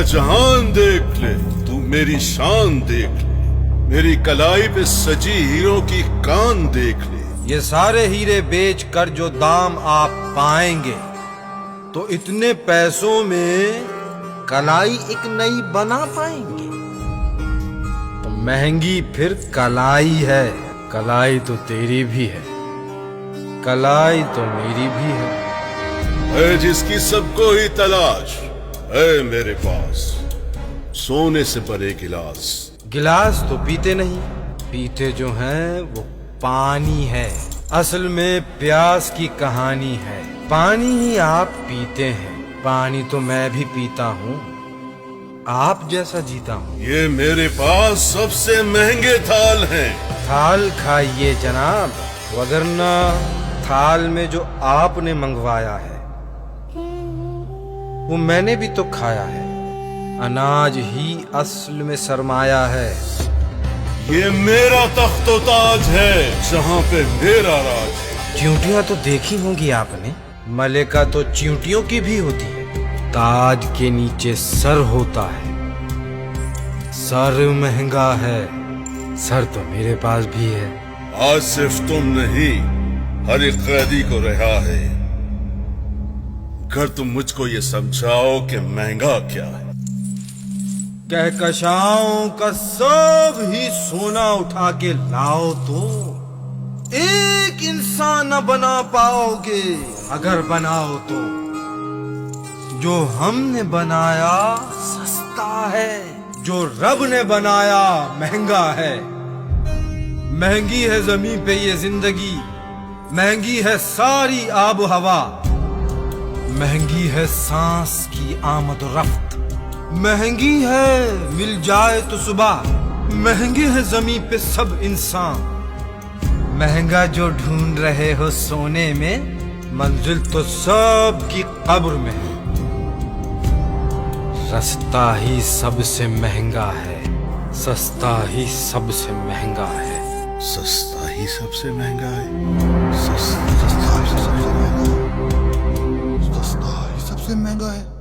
जहान देख ले, तू मेरी शान देख ले, मेरी कलाई पे सजी हीरों की कान देख ले। ये सारे हीरे बेच कर जो दाम आप पाएंगे तो इतने पैसों में कलाई एक नई बना पाएंगे। तो महंगी फिर कलाई है, कलाई तो तेरी भी है, कलाई तो मेरी भी है जिसकी सबको ही तलाश है मेरे पास सोने से परे गिलास। गिलास तो पीते नहीं, पीते जो हैं वो पानी है। असल में प्यास की कहानी है, पानी ही आप पीते हैं, पानी तो मैं भी पीता हूँ, आप जैसा जीता हूँ। ये मेरे पास सबसे महंगे थाल हैं। थाल खाइए जनाब, वगरना थाल में जो आपने मंगवाया है वो मैंने भी तो खाया है। अनाज ही असल में सरमाया है। ये मेरा तख्तो ताज है जहाँ पे मेरा राज है। चींटियां तो देखी होंगी आपने, मलिका तो चींटियों की भी होती है। ताज के नीचे सर होता है, सर महंगा है, सर तो मेरे पास भी है। आज सिर्फ तुम नहीं, हर एक कैदी को रिहा है, अगर तुम मुझको ये समझाओ कि महंगा क्या है। कहकशाओं का सब ही सोना उठा के लाओ तो एक इंसान न बना पाओगे, अगर बनाओ तो। जो हमने बनाया सस्ता है, जो रब ने बनाया महंगा है। महंगी है जमीन पे ये जिंदगी, महंगी है सारी आब हवा, महंगी है सांस की आमद रफ्त, महंगी है मिल जाए तो सुबह, महंगे है जमीन पे सब इंसान। महंगा जो ढूंढ रहे हो सोने में, मंजिल तो सब की कब्र में है। रास्ता ही सबसे महंगा है, सस्ता ही सबसे महंगा है। सस्ता ही सबसे महंगा है, सस्ता ही सबसे महंगा है।